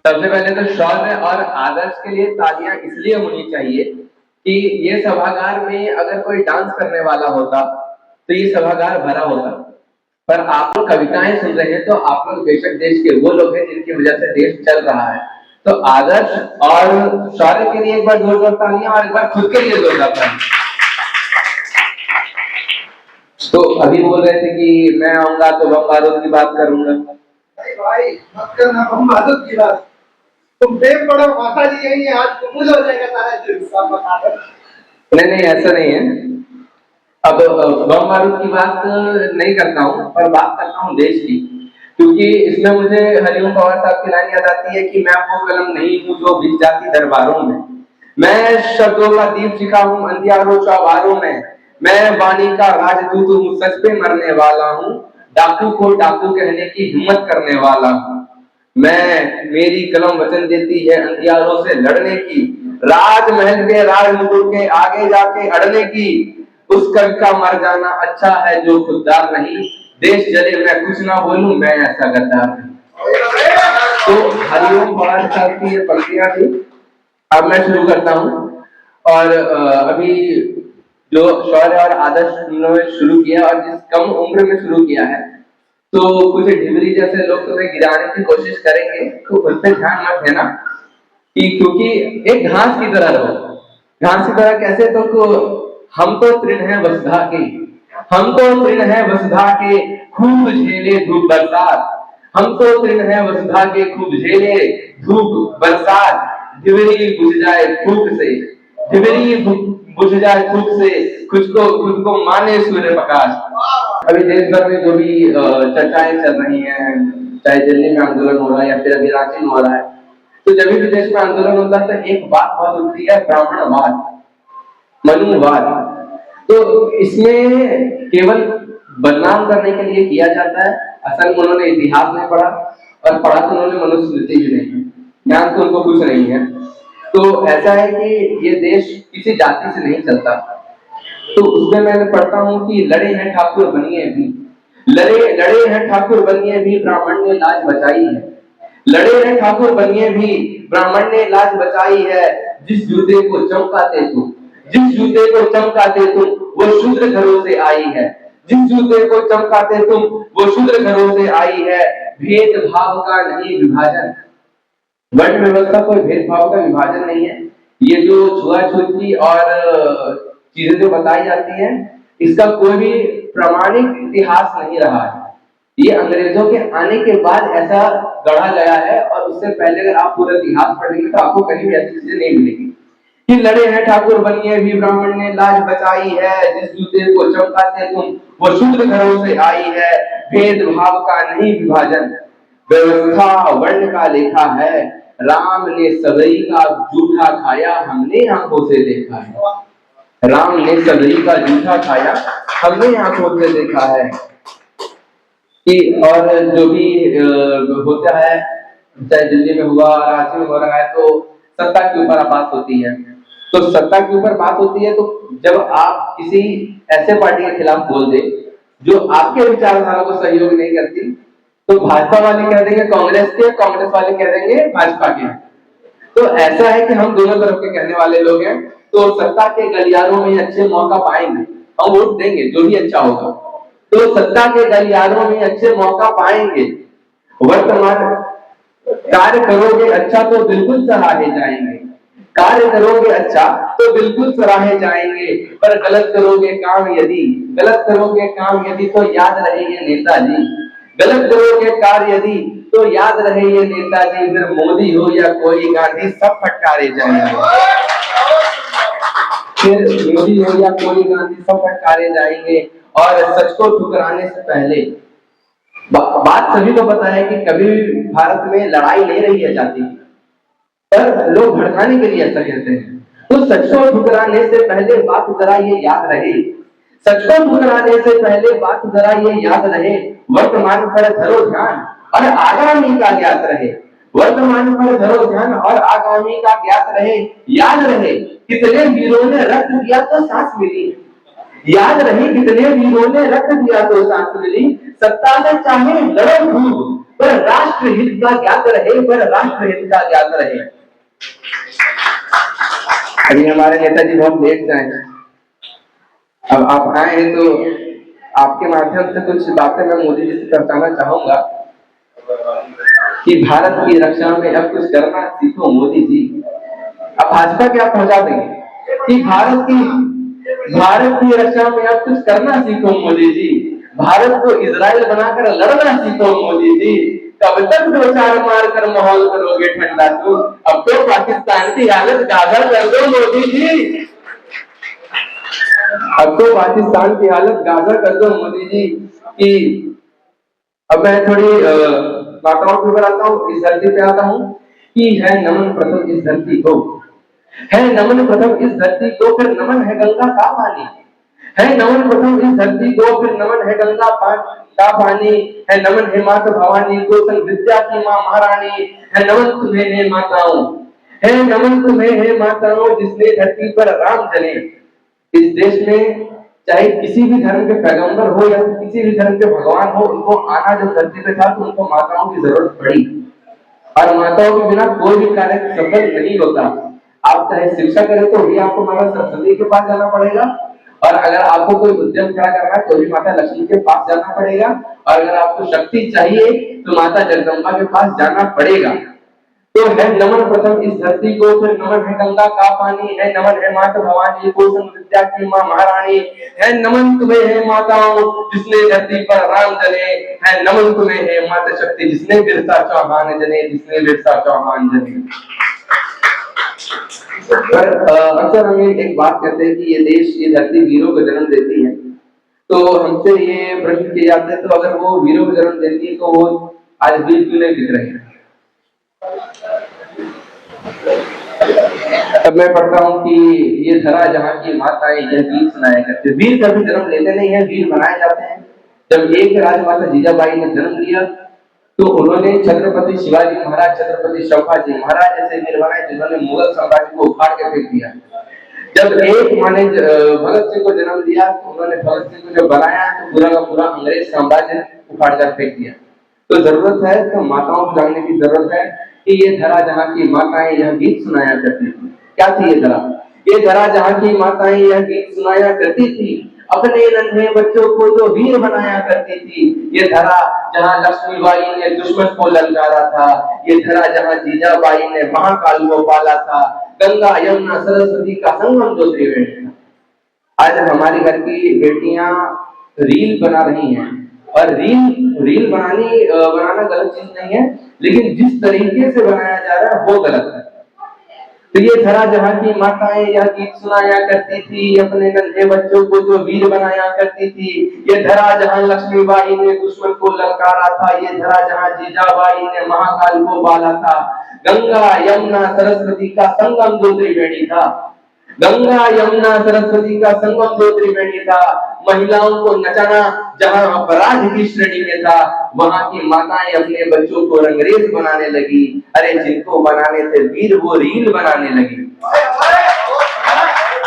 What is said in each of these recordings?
सबसे पहले तो शौर्य और आदर्श के लिए तालियां इसलिए होनी चाहिए कि ये सभागार में अगर कोई डांस करने वाला होता तो ये सभागार भरा होता। पर आप लोग कविताएं सुन रहे हैं तो आप लोग बेशक देश के वो लोग हैं जिनकी वजह से देश चल रहा है। तो आदर्श और शौर्य के लिए एक बार जोरदार तालियां और एक बार खुद के लिए जोरदार तालियां। तो अभी बोल रहे थे कि मैं आऊंगा तो बम बारूद की बात करूंगा। भाई मत करना बम बारूद की बात। तुम प्रेम पढ़ो माता जी यही आज कबूल हो जाएगा सारा दिन सब बता दो। नहीं ऐसा नहीं है। अब बम बारूद की बात नहीं करता हूँ पर बात करता हूँ देश की, क्योंकि इसमें मुझे हरिओम पवार साहब की लाइन याद आती है कि मैं वो कलम नहीं हूँ जो बिक जाती दरबारों में, मैं शब्दों का दीप सिखा हूँ अंधियारों चौबारों में, मैं वाणी का राजदूत हूँ, सच पे मरने वाला हूँ, डाकू को डाकू कहने की हिम्मत करने वाला हूँ मैं, मेरी कलम वचन देती है अंधियारों से लड़ने की, राजमहल के राजमुकुट के आगे जाके अड़ने की, उस कवि का मर जाना अच्छा है जो खुददार नहीं, देश जले मैं कुछ ना बोलूं मैं ऐसा गद्दार नहीं। तो हरिओम पवार साहब की ये पंक्तियां थी। अब मैं शुरू करता हूँ। और अभी जो शौर्य और आदर्श उन्होंने शुरू किया और जिस कम उम्र में शुरू किया है, तो कुछ ढिबरी जैसे लोग तुम्हें गिराने की कोशिश करेंगे तो उस पर ध्यान मत देना कि क्योंकि एक घास की तरह रहो। घास की तरह कैसे? तो हम तो तृण है वसुधा के, हम तो तृण है वसुधा के, खूब झेले धूप बरसात, हम तो तृण है वसुधा के, खूब झेले धूप बरसात, ढिबरी बुझ जाए फूक से, ढिबरी बुझ जाए फूक से, खुद को माने सूर्य प्रकाश। अभी देश भर में जो भी चर्चाएं चल रही हैं, चाहे दिल्ली में आंदोलन हो रहा है या फिर अभी रांची में हो रहा है, तो जब भी देश में आंदोलन होता है तो एक बात बहुत उठती है, ब्राह्मणवाद, मनुवाद। तो इसमें केवल बदनाम करने के लिए किया जाता है। असल में उन्होंने इतिहास नहीं पढ़ा और पढ़ा तो उन्होंने मनुस्मृति भी नहीं है, ज्ञान तो उनको कुछ नहीं है। तो ऐसा है कि ये देश किसी जाति से नहीं चलता। तो उसमें मैंने पढ़ता हूँ कि लड़े हैं ठाकुर बनिए भी, लड़े हैं ठाकुर बनिए भी, ब्राह्मण ने लाज बचाई है, लड़े हैं ठाकुर बनिए भी, ब्राह्मण ने लाज बचाई है, जिस जूते को चमकाते तुम, जिस जूते को चमकाते तुम वो शूद्र घरों से आई है, जिस जूते को चमकाते तुम वो शूद्र घरों से आई है, भेदभाव का नहीं विभाजन, वर्ण व्यवस्था कोई भेदभाव का विभाजन नहीं है। ये जो छुआछूत की और चीजें जो बताई जाती हैं, इसका कोई भी प्रामाणिक इतिहास नहीं रहा है। ये अंग्रेजों के आने के बाद ऐसा गढ़ा गया है और उससे पहले अगर आप पूरा इतिहास पढ़ेंगे तो आपको कहीं भी ऐसी चीजें नहीं मिलेगी कि लड़े हैं ठाकुर बनिए भी, ब्राह्मण ने लाज बचाई है, जिस जूते को चमकाते तुम वो शूद्र घरों से आई है, भेदभाव का नहीं विभाजन, व्यवस्था वर्ण का लेखा है, राम ने सदई का जूठा खाया हमने आंखों से देखा है, राम ने सदई का जूठा खाया हमने आंखों से देखा है। कि और जो भी होता है, चाहे दिल्ली में हुआ, रांची में हो रहा है, तो सत्ता के ऊपर बात होती है। तो सत्ता के ऊपर बात होती है तो जब आप किसी ऐसे पार्टी के खिलाफ बोल दे जो आपके विचारधारा को सहयोग नहीं करती, तो भाजपा वाले कह देंगे कांग्रेस के, कांग्रेस वाले कह देंगे भाजपा के। तो ऐसा है कि हम दोनों तरफ के कहने वाले लोग हैं। तो सत्ता के गलियारों में अच्छे मौका पाएंगे, हम वोट देंगे जो भी अच्छा होगा। तो सत्ता के गलियारों में अच्छे मौका पाएंगे, वर्तमान कार्य करोगे अच्छा तो बिल्कुल सराहे जाएंगे, कार्य करोगे अच्छा तो बिल्कुल सराहे जाएंगे, पर गलत करोगे काम यदि, गलत करोगे काम यदि तो याद रहे ये नेताजी, गलत करोगे कार्य यदि तो याद रहे ये नेताजी, फिर मोदी हो या कोई गांधी सब फटकारे जाएंगे, फिर मोदी हो या कोई गांधी सब फटकारे जाएंगे। और सच को ठुकराने से पहले बात सभी को पता है कि कभी भी भारत में लड़ाई नहीं रही है जाति, पर लोग भड़काने के लिए ऐसा कहते हैं। तो सच को ठुकराने से पहले बात जरा ये याद रहे, सच को ठुकराने से पहले बात जरा ये याद रहे, वर्तमान पर धरो ध्यान और आगामी का ज्ञात रहे, वर्तमान पर धरो ध्यान और आगामी का ज्ञात रहे, याद रहे कितने वीरों ने रक्त दिया तो सांस मिली, याद रहे कितने वीरों ने रक्त दिया तो सांस मिली, सत्ता से चाहे लड़ो खूब, पर राष्ट्र हित का ज्ञात रहे, पर राष्ट्र हित का ज्ञात रहे। अभी हमारे नेताजी बहुत लेट से आए, अब आप आए हैं तो आपके माध्यम से कुछ बातें मैं मोदी जी से बताना चाहूंगा कि भारत की रक्षा में अब कुछ करना सीखो मोदी जी। अब भाजपा क्या पहुंचा देंगे कि भारत की रक्षा में अब कुछ करना सीखो मोदी जी, भारत को इजराइल बनाकर लड़ना सीखो मोदी जी। कब तक दो चार मार कर माहौल करोगे ठंडा तुम, अब तो पाकिस्तान की हालत गाजा कर दो मोदी जी, अब तो पाकिस्तान की हालत गाजा कर दो मोदी जी। कि अब मैं थोड़ी बातों के ऊपर आता हूँ, इस धरती पे आता हूँ कि है नमन प्रथम इस धरती को, है नमन प्रथम इस धरती को, फिर नमन है गंगा का पानी, है नमन प्रथम इस धरती को, फिर नमन है गंगा का पानी, है नमन है माता भवानी को, सन विद्या की माँ महारानी, है नमन तुम्हें है माताओं, है नमन तुम्हें है माताओं, जिसने धरती पर राम जने। इस देश में चाहे किसी भी धर्म के पैगंबर हो या किसी भी धर्म के भगवान हो, उनको आना जब धरती पे था तो उनको माताओं की जरूरत पड़ी, और माताओं के बिना कोई भी कार्य सफल नहीं होता। आप चाहे शिक्षा करें तो भी आपको माता सरस्वती के पास जाना पड़ेगा, और अगर आपको कोई उद्यम खड़ा करना है तो भी माता लक्ष्मी के पास जाना पड़ेगा, और अगर आपको शक्ति चाहिए तो माता जगदम्बा के पास जाना पड़ेगा। तो है नमन प्रथम इस धरती को, फिर नमन है गंगा का पानी, है नमन है माता भवानी को, सन विद्या की माँ महारानी, है नमन तुम्हें है माताओं, जिसने धरती पर राम जने, है नमन तुम्हें है माता शक्ति, जिसने बिरसा चौहान जने, जिसने बिरसा चौहान जने। पर अक्सर हम एक बात कहते हैं कि ये देश, ये धरती वीरों को जन्म देती है, तो हमसे ये प्रश्न किए जाते हैं तो अगर वो वीरों को जन्म देती है तो वो आज वीर क्यों नहीं दिख रहे हैं। तब मैं पढ़ता हूँ कि ये धरा जहाँ की माताएं यह गीत सुनाया करते। वीर कभी जन्म लेते नहीं है, वीर बनाए जाते हैं। जब एक राजमाता जीजाबाई ने जन्म लिया तो उन्होंने छत्रपति शिवाजी महाराज, छत्रपति संभाजी महाराज जैसे वीर बनाए जिन्होंने मुगल साम्राज्य को उखाड़ के फेंक दिया। जब एक माँ ने भगत सिंह को जन्म दिया तो उन्होंने भगत सिंह को जब बनाया तो पूरा का पूरा अंग्रेज साम्राज्य उखाड़ कर फेंक दिया। तो जरूरत है, तो माताओं को जानने की जरूरत है कि ये धरा जहाँ की माताएं यह गीत सुनाया करती थी। क्या थी ये धरा? ये धरा जहाँ की माताएं यह गीत सुनाया करती थी, अपने नन्हे बच्चों को जो वीर बनाया करती थी। ये धरा जहाँ लक्ष्मीबाई ने दुश्मन को ललकारा था, ये धरा जहाँ जीजाबाई ने महाकाल को पाला था, गंगा यमुना सरस्वती का संगम जो त्रिवेणी था। आज हमारे घर की बेटियां रील बना रही हैं, और रील बनाना गलत चीज नहीं है, लेकिन जिस तरीके से बनाया जा रहा है वो गलत है। तो ये धरा जहाँ की माताएं यह गीत सुनाया करती थी, अपने नन्हे बच्चों को जो वीर बनाया करती थी। ये धरा जहाँ लक्ष्मीबाई ने दुश्मन को ललकारा था, ये धरा जहाँ जीजाबाई ने महाकाल को पाला था, गंगा यमुना सरस्वती का संगम जो त्रिवेणी था, गंगा यमुना सरस्वती का संगम जो त्रिवेणी था। महिलाओं को नचाना जहां अपराध की श्रेणी में था, वहां की माताएं अपने बच्चों को रंगरेज बनाने लगी। अरे जिनको बनाने थे वीर वो रील बनाने लगी,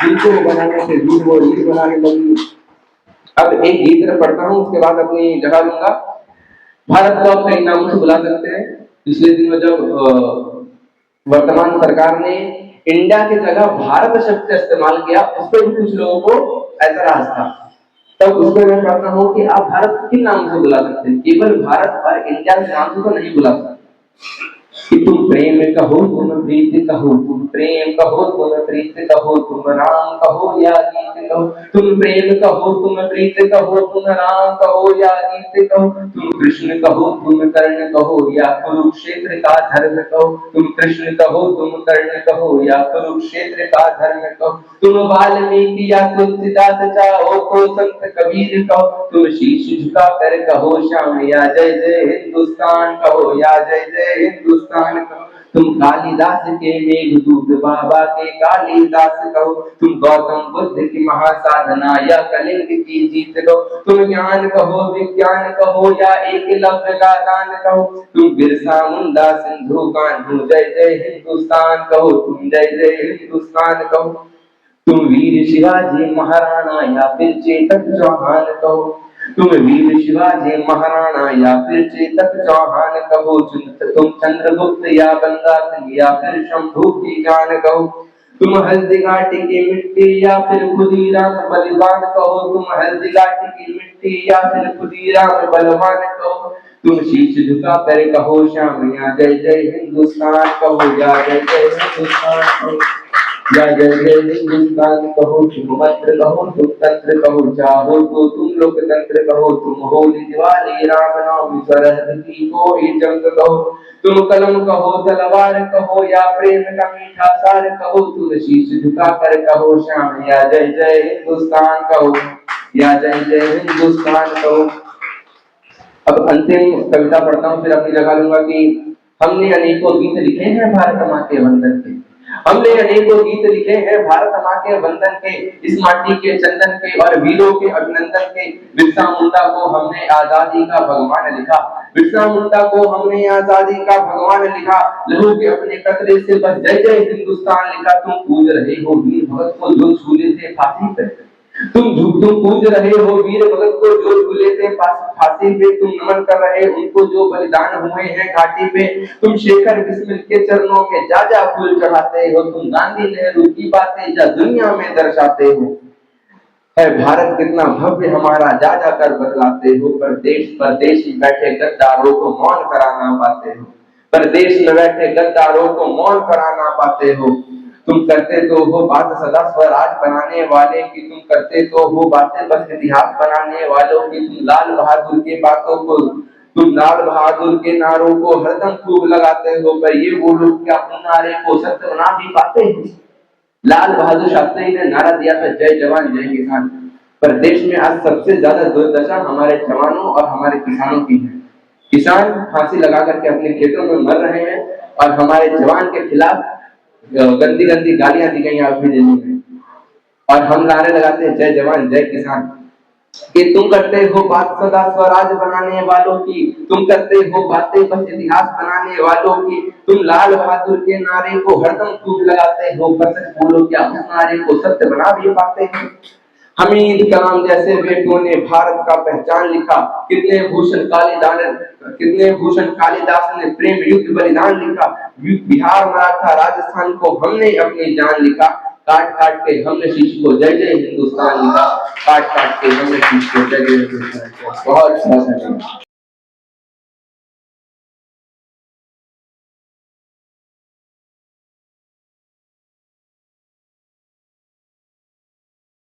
जिनको बनाने थे वीर वो रील बनाने लगी। अब एक गीत पढ़ता हूँ, उसके बाद अपनी जगह लूंगा। भारत को आप कई नामों से बुला सकते हैं। पिछले दिनों जब वर्तमान सरकार ने इंडिया की जगह भारत शब्द का इस्तेमाल किया, उस पर भी कुछ लोगों को ऐतराज था। तब उसमें मैं कहता हूँ कि आप भारत को किन नाम से बुला सकते हैं, केवल भारत और इंडिया के नाम से तो नहीं बुला सकते। कि तुम प्रेम कहो, तुम प्रीत कहो, तुम प्रेम कहो, तुम प्रीत कहो, तुम राम कहो या गीत कहो, तुम प्रेम कहो, तुम प्रीत कहो, तुम राम कहो या गीत कहो, तुम कृष्ण कहो, तुम कर्ण कहो या कुरुक्षेत्र का धर्म कहो, तुम कृष्ण कहो, तुम कर्ण कहो या कुरुक्षेत्र का धर्म कहो, तुम वाल्मीकि या तुलसीदास चाहो तो संत कबीर कहो, तुम शीश झुका कर कहो श्याम या जय जय हिंदुस्तान कहो या जय जय हिंदुस्तान कहो, तुम कालिदास के मेघदूत बाबा के कालिदास कहो, तुम गौतम बुद्ध की महासाधना या कलिंग की जीत कहो, तुम ज्ञान कहो, विज्ञान कहो या एकलव्य का दान कहो, तुम बिरसा मुंडा सिंधु कान्हू जय जय हिंदुस्तान कहो, तुम जय जय हिंदुस्तान कहो, तुम वीर शिवाजी महाराणा या फिर चेतक चौहान कहो, तुम वीर शिवाजी महाराणा या फिर चेतक चौहान कहो, तुम चंद्रगुप्त या बंदा सिंह या फिर शंभू की जान कहो, तुम हल्दी घाटी की मिट्टी या फिर खुदीराम बलवान कहो, तुम हल्दी घाटी की मिट्टी या फिर खुदीराम बलवान कहो, तुम शीश झुका कर कहो श्याम या जय जय हिंदुस्तान कहो, या जय जय हिंदुस्तान कहो, या जय जय हिंदुस्तान कहो, तुम मंत्र कहो तुम तंत्र कहो, चाहो तो तुम लोकतंत्र कहो, तुम होली दिवाली रामनवमी सरहद की कोई जंग कहो, तुम कलम कहो तलवार कहो या प्रेम का मीठा सार कहो, तुम शीश झुका कर कहो श्याम या जय जय हिंदुस्तान कहो, या जय जय हिंदुस्तान कहो। अब अंतिम कविता पढ़ता हूँ, फिर अपनी जगह लूंगा कि हमने अनेकों गीत लिखे हैं भारत माँ के वंदन के, हमने अनेकों गीत लिखे हैं भारत माँ के वंदन के, इस माटी के चंदन के और वीरों के अभिनंदन के। बिरसा मुंडा को हमने आजादी का भगवान लिखा, बिरसा मुंडा को हमने आजादी का भगवान लिखा, लहू के अपने कतरे से बस जय जय हिंदुस्तान लिखा। तुम पूज रहे हो वीर भगत को जो झूले थे फांसी पे, तुम पूज रहे हो वीर भगत को जो झूले थे फांसी पे, तुम नमन कर रहे उनको जो बलिदान हुए हैं घाटी पे, तुम शेखर बिस्मिल के चरणों में जा जा फूल चढ़ाते हो, तुम गांधी नेहरू की बातें जा दुनिया में दर्शाते हो। है भारत कितना भव्य हमारा जा जा कर बतलाते हो, परदेश में बैठे गद्दारों को मौन कराना पाते हो, परदेश में बैठे गद्दारों को मौन कराना पाते हो। तुम करते तो हो बात सदा स्वराज बनाने वाले की, तुम करते तो हो बातें बस इतिहास बनाने वालों की, तुम लाल बहादुर की बातों को, तुम लाल बहादुर के नारों को हरदम खूब लगाते हो, पर ये वो लोग क्या उन नारे को सत्य बना भी पाते हैं। लाल बहादुर शास्त्री ने नारा दिया था जय जवान जय किसान, पर देश में आज सबसे ज्यादा दुर्दशा हमारे जवानों और हमारे किसानों की है। किसान फांसी लगा करके अपने खेतों में मर रहे हैं और हमारे जवान के खिलाफ गंदी गंदी गालियां दी गई आज भी दिल्ली में, और हम नारे लगाते हैं जय जवान जय किसान। कि तुम करते हो बात सदा स्वराज बनाने वालों की, तुम करते हो बातें बस इतिहास बनाने वालों की, तुम लाल बहादुर के नारे को हरदम खूब लगाते हो, पर सच बोलो क्या उस नारे को सत्य बना भी पाते हैं। हमीद कलाम जैसे बेटों ने भारत का पहचान लिखा, कितने भूषण कालिदास ने प्रेम युद्ध बलिदान लिखा, बिहार मराठा राजस्थान को हमने अपनी जान लिखा, काट काट के हमने शीश को जय जय हिंदुस्तान लिखा, काट काट के हमने शीश को जय जय हिंदुस्तान लिखा। बहुत